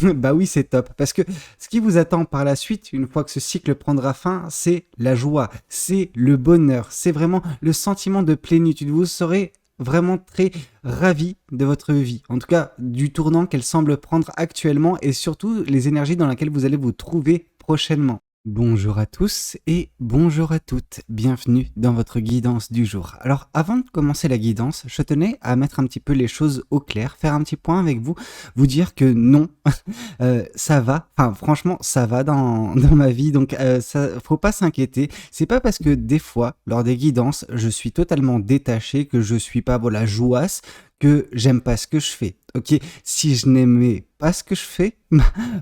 Bah oui, c'est top. Parce que ce qui vous attend par la suite, une fois que ce cycle prendra fin, c'est la joie, c'est le bonheur, c'est vraiment le sentiment de plénitude. Vous serez vraiment très ravi de votre vie. En tout cas, du tournant qu'elle semble prendre actuellement et surtout les énergies dans lesquelles vous allez vous trouver prochainement. Bonjour à tous et bonjour à toutes, bienvenue dans votre guidance du jour. Alors avant de commencer la guidance, je tenais à mettre un petit peu les choses au clair, faire un petit point avec vous, vous dire que non, ça va, enfin franchement ça va dans ma vie, donc ça, faut pas s'inquiéter, c'est pas parce que des fois, lors des guidances, je suis totalement détaché, que je suis pas voilà jouasse, que j'aime pas ce que je fais, ok? Si je n'aimais pas ce que je fais,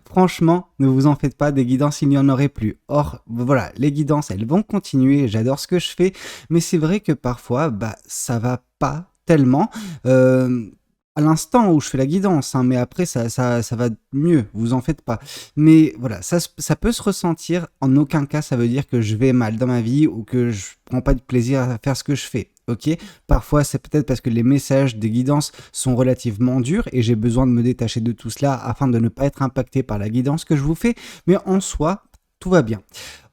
franchement, ne vous en faites pas, des guidances, il n'y en aurait plus. Or, voilà, les guidances, elles vont continuer, j'adore ce que je fais, mais c'est vrai que parfois, bah, ça va pas tellement. Euh, à l'instant où je fais la guidance, hein, mais après, ça va mieux, vous en faites pas. Mais voilà, ça peut se ressentir, en aucun cas, ça veut dire que je vais mal dans ma vie ou que je prends pas de plaisir à faire ce que je fais. Ok, parfois c'est peut-être parce que les messages des guidances sont relativement durs et j'ai besoin de me détacher de tout cela afin de ne pas être impacté par la guidance que je vous fais, mais en soi, tout va bien.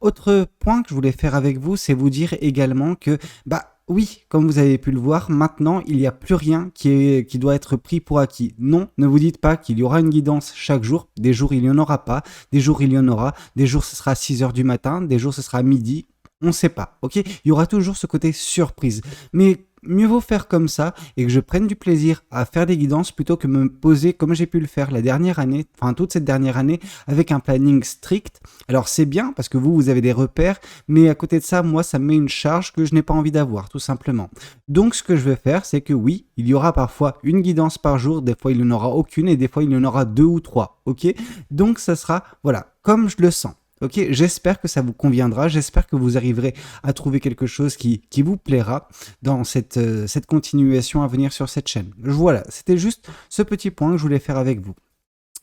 Autre point que je voulais faire avec vous, c'est vous dire également que, bah oui, comme vous avez pu le voir, maintenant il n'y a plus rien qui doit être pris pour acquis. Non, ne vous dites pas qu'il y aura une guidance chaque jour, des jours il n'y en aura pas, des jours il y en aura, des jours ce sera à 6 heures du matin, des jours ce sera à midi, on ne sait pas, ok? Il y aura toujours ce côté surprise. Mais mieux vaut faire comme ça et que je prenne du plaisir à faire des guidances plutôt que me poser comme j'ai pu le faire la dernière année, enfin toute cette dernière année, avec un planning strict. Alors c'est bien parce que vous avez des repères, mais à côté de ça, moi, ça me met une charge que je n'ai pas envie d'avoir, tout simplement. Donc ce que je vais faire, c'est que oui, il y aura parfois une guidance par jour, des fois il n'y en aura aucune et des fois il y en aura 2 ou 3, ok? Donc ça sera, voilà, comme je le sens. Ok, j'espère que ça vous conviendra, j'espère que vous arriverez à trouver quelque chose qui vous plaira dans cette continuation à venir sur cette chaîne. Voilà, c'était juste ce petit point que je voulais faire avec vous.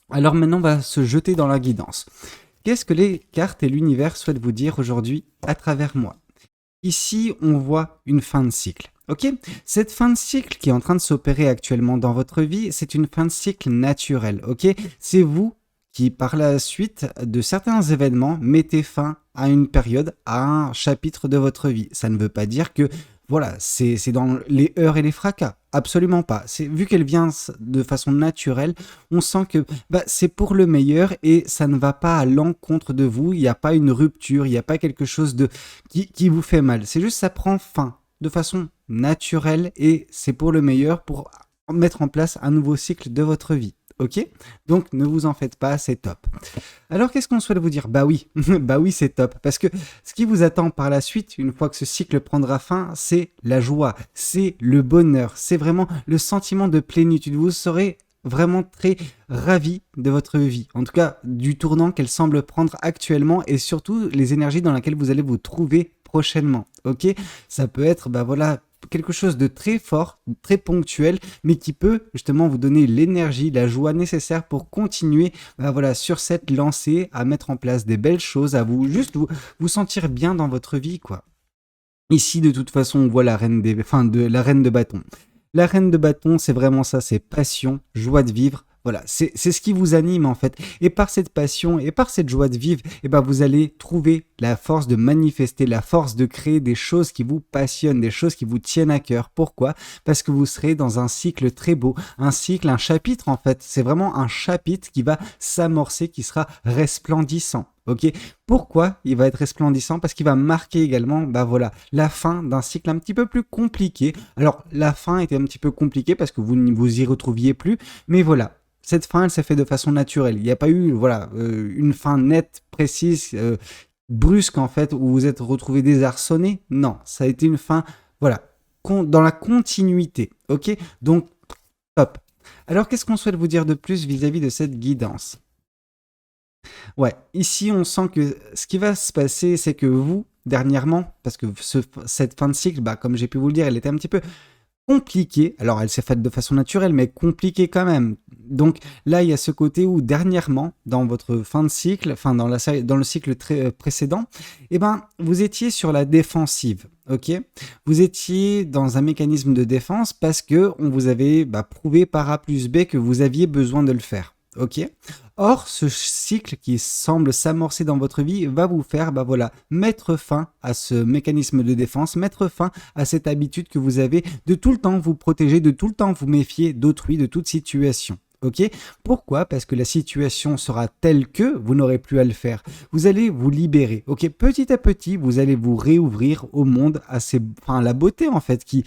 Alors maintenant, on va se jeter dans la guidance. Qu'est-ce que les cartes et l'univers souhaitent vous dire aujourd'hui à travers moi? Ici, on voit une fin de cycle. Ok, cette fin de cycle qui est en train de s'opérer actuellement dans votre vie, c'est une fin de cycle naturelle. Ok, c'est vous qui, par la suite de certains événements, mettez fin à une période, à un chapitre de votre vie. Ça ne veut pas dire que, voilà, c'est dans les heurts et les fracas. Absolument pas. Vu qu'elle vient de façon naturelle, on sent que bah, c'est pour le meilleur et ça ne va pas à l'encontre de vous. Il n'y a pas une rupture, il n'y a pas quelque chose qui vous fait mal. C'est juste ça prend fin de façon naturelle et c'est pour le meilleur pour mettre en place un nouveau cycle de votre vie. Ok? Donc ne vous en faites pas, c'est top. Alors qu'est-ce qu'on souhaite vous dire? Bah oui, bah oui, c'est top. Parce que ce qui vous attend par la suite, une fois que ce cycle prendra fin, c'est la joie, c'est le bonheur, c'est vraiment le sentiment de plénitude. Vous serez vraiment très ravi de votre vie. En tout cas, du tournant qu'elle semble prendre actuellement et surtout les énergies dans lesquelles vous allez vous trouver prochainement. Ok? Ça peut être, bah voilà, quelque chose de très fort, très ponctuel, mais qui peut justement vous donner l'énergie, la joie nécessaire pour continuer bah voilà, sur cette lancée, à mettre en place des belles choses, à vous sentir bien dans votre vie, quoi. Ici, de toute façon, on voit la reine de bâton. La reine de bâton, c'est vraiment ça, c'est passion, joie de vivre. Voilà, c'est ce qui vous anime en fait. Et par cette passion et par cette joie de vivre, eh ben, vous allez trouver la force de manifester, la force de créer des choses qui vous passionnent, des choses qui vous tiennent à cœur. Pourquoi? Parce que vous serez dans un cycle très beau, un cycle, un chapitre en fait. C'est vraiment un chapitre qui va s'amorcer, qui sera resplendissant. Ok, pourquoi il va être resplendissant? Parce qu'il va marquer également, bah voilà, la fin d'un cycle un petit peu plus compliqué. Alors la fin était un petit peu compliquée parce que vous ne vous y retrouviez plus, mais voilà. Cette fin, elle s'est faite de façon naturelle. Il n'y a pas eu, voilà, une fin nette, précise, brusque en fait, où vous êtes retrouvé désarçonné. Non, ça a été une fin, voilà, dans la continuité. Ok, donc top. Alors qu'est-ce qu'on souhaite vous dire de plus vis-à-vis de cette guidance? Ouais, ici on sent que ce qui va se passer, c'est que vous, dernièrement, parce que cette fin de cycle, bah, comme j'ai pu vous le dire, elle était un petit peu compliquée. Alors elle s'est faite de façon naturelle, mais compliquée quand même. Donc là, il y a ce côté où dernièrement, dans votre fin de cycle, enfin dans le cycle précédent, eh ben, vous étiez sur la défensive. Ok, vous étiez dans un mécanisme de défense parce que on vous avait prouvé par A plus B que vous aviez besoin de le faire. Ok. Or, ce cycle qui semble s'amorcer dans votre vie va vous faire, bah voilà, mettre fin à ce mécanisme de défense, mettre fin à cette habitude que vous avez de tout le temps vous protéger, de tout le temps vous méfier d'autrui, de toute situation. Ok. Pourquoi? Parce que la situation sera telle que vous n'aurez plus à le faire. Vous allez vous libérer. Ok. Petit à petit, vous allez vous réouvrir au monde, à la beauté en fait qui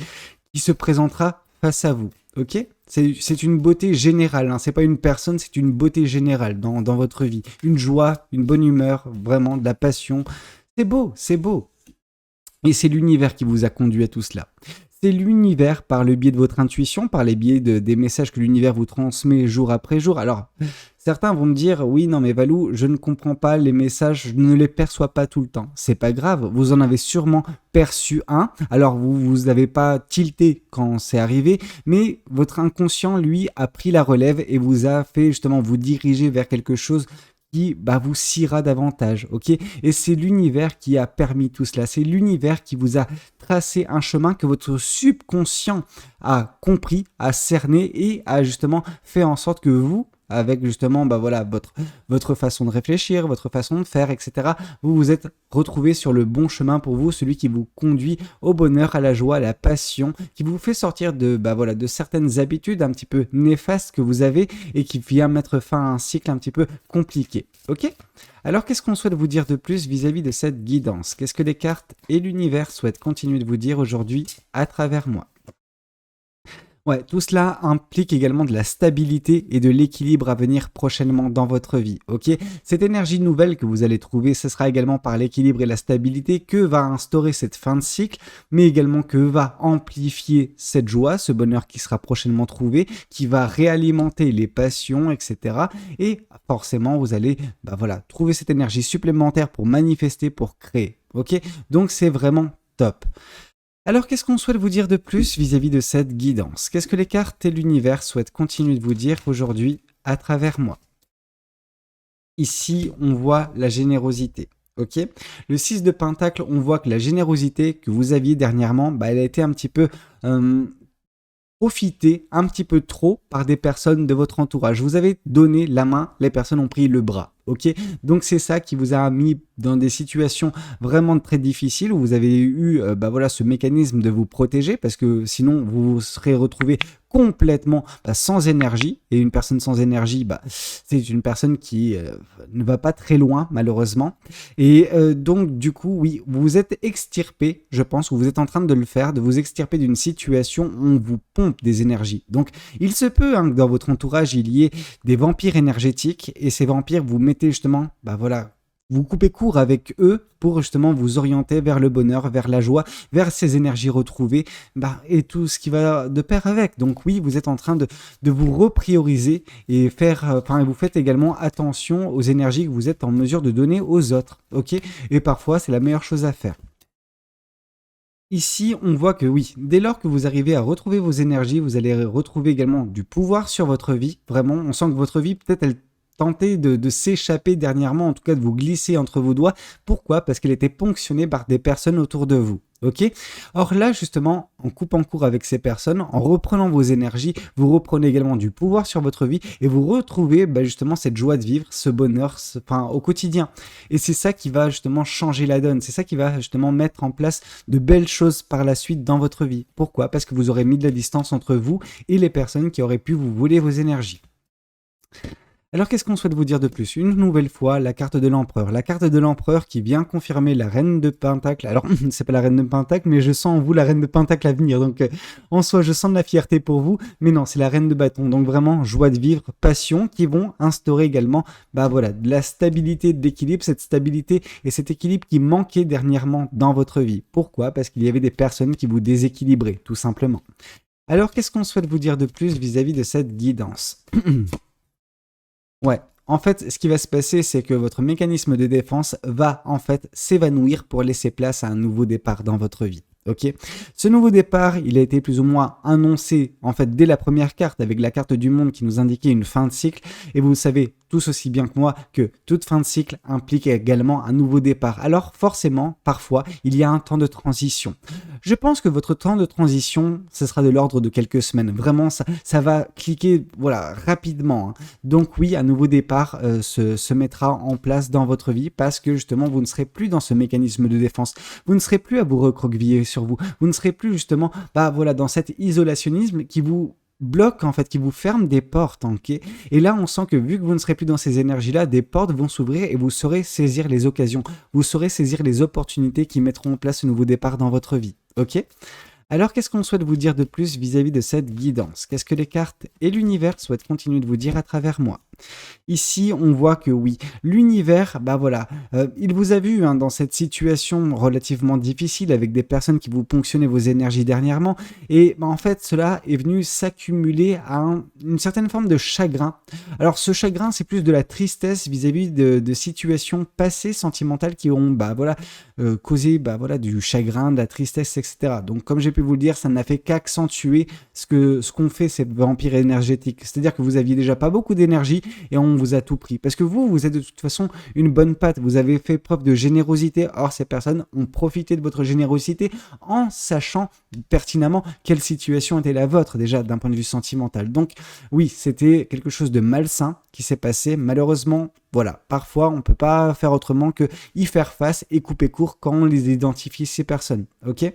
se présentera face à vous. Ok. C'est une beauté générale, hein. C'est pas une personne, c'est une beauté générale dans votre vie. Une joie, une bonne humeur, vraiment de la passion. C'est beau, c'est beau. Et c'est l'univers qui vous a conduit à tout cela. C'est l'univers par le biais de votre intuition, par les biais des messages que l'univers vous transmet jour après jour. Alors, certains vont me dire, oui, non mais Valou, je ne comprends pas les messages, je ne les perçois pas tout le temps. C'est pas grave, vous en avez sûrement perçu un. Alors, vous n'avez pas tilté quand c'est arrivé, mais votre inconscient, lui, a pris la relève et vous a fait justement vous diriger vers quelque chose qui vous scira davantage, ok? Et c'est l'univers qui a permis tout cela, c'est l'univers qui vous a tracé un chemin que votre subconscient a compris, a cerné et a justement fait en sorte que vous, avec justement votre façon de réfléchir, votre façon de faire, etc., vous vous êtes retrouvé sur le bon chemin pour vous, celui qui vous conduit au bonheur, à la joie, à la passion, qui vous fait sortir de certaines habitudes un petit peu néfastes que vous avez et qui vient mettre fin à un cycle un petit peu compliqué. Ok? Alors qu'est-ce qu'on souhaite vous dire de plus vis-à-vis de cette guidance? Qu'est-ce que les cartes et l'univers souhaitent continuer de vous dire aujourd'hui à travers moi? Ouais, tout cela implique également de la stabilité et de l'équilibre à venir prochainement dans votre vie, ok? Cette énergie nouvelle que vous allez trouver, ce sera également par l'équilibre et la stabilité que va instaurer cette fin de cycle, mais également que va amplifier cette joie, ce bonheur qui sera prochainement trouvé, qui va réalimenter les passions, etc. Et forcément, vous allez trouver cette énergie supplémentaire pour manifester, pour créer, ok? Donc c'est vraiment top. Alors, qu'est-ce qu'on souhaite vous dire de plus vis-à-vis de cette guidance? Qu'est-ce que les cartes et l'univers souhaitent continuer de vous dire aujourd'hui à travers moi? Ici, on voit la générosité. Ok. Le 6 de Pentacle, on voit que la générosité que vous aviez dernièrement, elle a été un petit peu profitée un petit peu trop par des personnes de votre entourage. Vous avez donné la main, les personnes ont pris le bras. Ok, donc c'est ça qui vous a mis dans des situations vraiment très difficiles où vous avez eu ce mécanisme de vous protéger parce que sinon vous vous serez retrouvé complètement sans énergie et une personne sans énergie c'est une personne qui ne va pas très loin malheureusement et donc du coup oui vous vous êtes extirpé, je pense, ou vous êtes en train de le faire, de vous extirper d'une situation où on vous pompe des énergies. Donc il se peut que dans votre entourage il y ait des vampires énergétiques et ces vampires vous mettez justement, vous coupez court avec eux pour justement vous orienter vers le bonheur, vers la joie, vers ces énergies retrouvées, et tout ce qui va de pair avec. Donc oui, vous êtes en train de vous reprioriser et vous faites également attention aux énergies que vous êtes en mesure de donner aux autres, ok? Et parfois, c'est la meilleure chose à faire. Ici, on voit que oui, dès lors que vous arrivez à retrouver vos énergies, vous allez retrouver également du pouvoir sur votre vie. Vraiment, on sent que votre vie, peut-être, elle tentait de s'échapper dernièrement, en tout cas de vous glisser entre vos doigts. Pourquoi? Parce qu'elle était ponctionnée par des personnes autour de vous. Ok? Or là, justement, en coupant court avec ces personnes, en reprenant vos énergies, vous reprenez également du pouvoir sur votre vie et vous retrouvez justement cette joie de vivre, ce bonheur au quotidien. Et c'est ça qui va justement changer la donne. C'est ça qui va justement mettre en place de belles choses par la suite dans votre vie. Pourquoi? Parce que vous aurez mis de la distance entre vous et les personnes qui auraient pu vous voler vos énergies. Alors qu'est-ce qu'on souhaite vous dire de plus? Une nouvelle fois, la carte de l'empereur. La carte de l'empereur qui vient confirmer la reine de Pentacle. Alors, c'est pas la reine de Pentacle, mais je sens en vous la reine de Pentacle à venir. Donc, en soi, je sens de la fierté pour vous. Mais non, c'est la reine de bâton. Donc, vraiment, joie de vivre, passion, qui vont instaurer également, de la stabilité, de l'équilibre, cette stabilité et cet équilibre qui manquait dernièrement dans votre vie. Pourquoi? Parce qu'il y avait des personnes qui vous déséquilibraient, tout simplement. Alors, qu'est-ce qu'on souhaite vous dire de plus vis-à-vis de cette guidance? Ouais, en fait, ce qui va se passer, c'est que votre mécanisme de défense va en fait s'évanouir pour laisser place à un nouveau départ dans votre vie. Ok. Ce nouveau départ, il a été plus ou moins annoncé en fait dès la première carte avec la carte du monde qui nous indiquait une fin de cycle. Et vous savez tous aussi bien que moi que toute fin de cycle implique également un nouveau départ. Alors forcément, parfois, il y a un temps de transition. Je pense que votre temps de transition, ce sera de l'ordre de quelques semaines. Vraiment, ça va cliquer voilà, rapidement, hein. Donc oui, un nouveau départ se mettra en place dans votre vie parce que justement, vous ne serez plus dans ce mécanisme de défense. Vous ne serez plus à vous recroqueviller sur vous. Vous ne serez plus justement voilà, dans cet isolationnisme qui vous bloque en fait, qui vous ferme des portes, ok. Et là, on sent que vu que vous ne serez plus dans ces énergies-là, des portes vont s'ouvrir et vous saurez saisir les occasions. Vous saurez saisir les opportunités qui mettront en place ce nouveau départ dans votre vie, ok. Alors, qu'est-ce qu'on souhaite vous dire de plus vis-à-vis de cette guidance? Qu'est-ce que les cartes et l'univers souhaitent continuer de vous dire à travers moi? Ici, on voit que oui, l'univers, voilà, il vous a vu hein, dans cette situation relativement difficile avec des personnes qui vous ponctionnaient vos énergies dernièrement. Et en fait, cela est venu s'accumuler à une certaine forme de chagrin. Alors, ce chagrin, c'est plus de la tristesse vis-à-vis de situations passées sentimentales qui ont causé du chagrin, de la tristesse, etc. Donc, comme j'ai pu vous le dire, ça n'a fait qu'accentuer ce qu'ont fait ces vampires énergétiques. C'est-à-dire que vous aviez déjà pas beaucoup d'énergie et on vous a tout pris. Parce que vous êtes de toute façon une bonne patte, vous avez fait preuve de générosité. Or, ces personnes ont profité de votre générosité en sachant pertinemment quelle situation était la vôtre déjà d'un point de vue sentimental. Donc oui, c'était quelque chose de malsain qui s'est passé. Malheureusement, voilà, parfois on ne peut pas faire autrement que y faire face et couper court quand on les identifie ces personnes, ok.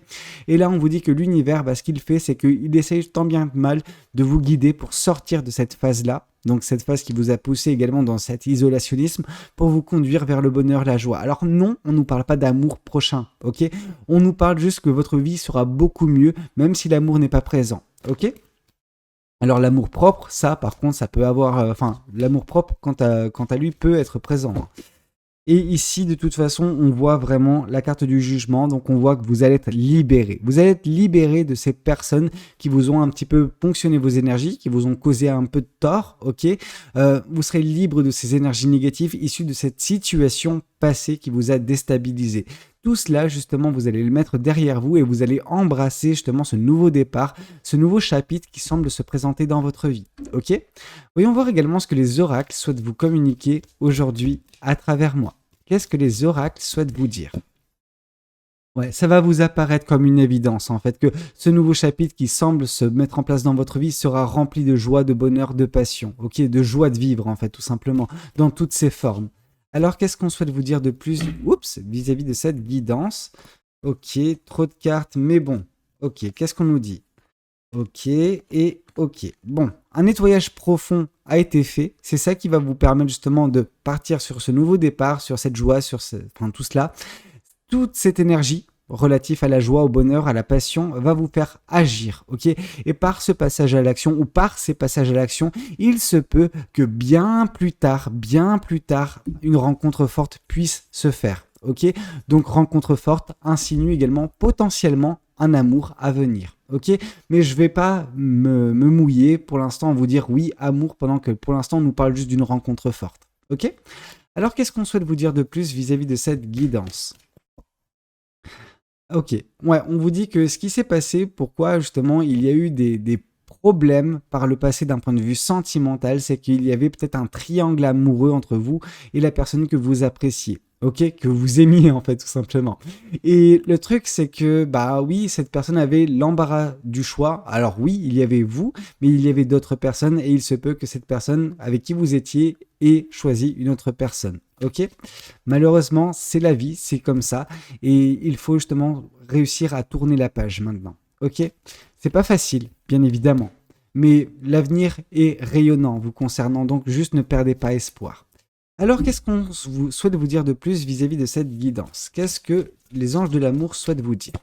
Et là on vous dit que l'univers, ce qu'il fait, c'est qu'il essaye tant bien que mal de vous guider pour sortir de cette phase-là. Donc cette phase qui vous a poussé également dans cet isolationnisme pour vous conduire vers le bonheur, la joie. Alors non, on ne nous parle pas d'amour prochain, ok. On nous parle juste que votre vie sera beaucoup mieux, même si l'amour n'est pas présent, ok. Alors l'amour propre, ça par contre, ça peut avoir... l'amour propre, quant à lui, peut être présent. Et ici, de toute façon, on voit vraiment la carte du jugement. Donc, on voit que vous allez être libéré. Vous allez être libéré de ces personnes qui vous ont un petit peu ponctionné vos énergies, qui vous ont causé un peu de tort, ok. Vous serez libre de ces énergies négatives issues de cette situation passée qui vous a déstabilisé. Tout cela, justement, vous allez le mettre derrière vous et vous allez embrasser justement ce nouveau départ, ce nouveau chapitre qui semble se présenter dans votre vie, ok. Voyons voir également ce que les oracles souhaitent vous communiquer aujourd'hui à travers moi. Qu'est-ce que les oracles souhaitent vous dire? Ouais, ça va vous apparaître comme une évidence en fait que ce nouveau chapitre qui semble se mettre en place dans votre vie sera rempli de joie, de bonheur, de passion, ok, de joie de vivre en fait tout simplement, dans toutes ses formes. Alors qu'est-ce qu'on souhaite vous dire de plus vis-à-vis de cette guidance? Ok, trop de cartes, mais bon, ok, qu'est-ce qu'on nous dit? Ok, et ok. Bon, un nettoyage profond a été fait. C'est ça qui va vous permettre justement de partir sur ce nouveau départ, sur cette joie, tout cela. Toute cette énergie relative à la joie, au bonheur, à la passion, va vous faire agir, ok. Et par ce passage à l'action, ou par ces passages à l'action, il se peut que bien plus tard, une rencontre forte puisse se faire, ok. Donc rencontre forte insinue également potentiellement un amour à venir, ok. Mais je vais pas me mouiller pour l'instant à vous dire oui, amour, pendant que pour l'instant on nous parle juste d'une rencontre forte, ok. Alors qu'est-ce qu'on souhaite vous dire de plus vis-à-vis de cette guidance? Ok, ouais, on vous dit que ce qui s'est passé, pourquoi justement il y a eu des problèmes par le passé d'un point de vue sentimental, c'est qu'il y avait peut-être un triangle amoureux entre vous et la personne que vous appréciez. Ok, que vous aimiez en fait tout simplement. Et le truc c'est que oui, cette personne avait l'embarras du choix. Alors oui, il y avait vous, mais il y avait d'autres personnes et il se peut que cette personne avec qui vous étiez ait choisi une autre personne. Ok, malheureusement c'est la vie, c'est comme ça et il faut justement réussir à tourner la page maintenant. Ok, c'est pas facile, bien évidemment, mais l'avenir est rayonnant vous concernant, donc juste ne perdez pas espoir. Alors, qu'est-ce qu'on souhaite vous dire de plus vis-à-vis de cette guidance? Qu'est-ce que les anges de l'amour souhaitent vous dire?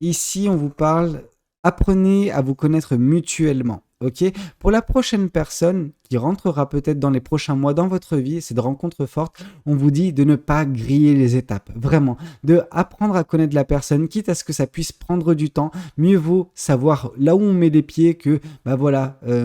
Ici, on vous parle, apprenez à vous connaître mutuellement. Ok, pour la prochaine personne qui rentrera peut-être dans les prochains mois dans votre vie, cette rencontre forte, on vous dit de ne pas griller les étapes, vraiment, de apprendre à connaître la personne, quitte à ce que ça puisse prendre du temps. Mieux vaut savoir là où on met les pieds que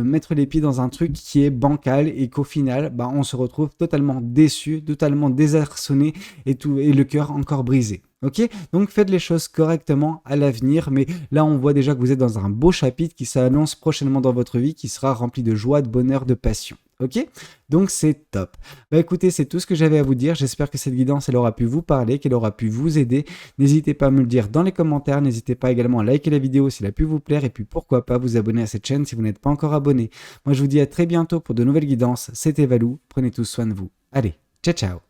mettre les pieds dans un truc qui est bancal et qu'au final, on se retrouve totalement déçu, totalement désarçonné et le cœur encore brisé. Ok, donc faites les choses correctement à l'avenir, mais là on voit déjà que vous êtes dans un beau chapitre qui s'annonce prochainement dans votre vie, qui sera rempli de joie, de bonheur, de passion. Ok? Donc c'est top. Bah écoutez, c'est tout ce que j'avais à vous dire. J'espère que cette guidance, elle aura pu vous parler, qu'elle aura pu vous aider. N'hésitez pas à me le dire dans les commentaires. N'hésitez pas également à liker la vidéo s'il a pu vous plaire. Et puis pourquoi pas vous abonner à cette chaîne si vous n'êtes pas encore abonné. Moi je vous dis à très bientôt pour de nouvelles guidances. C'était Valou. Prenez tous soin de vous. Allez, ciao ciao.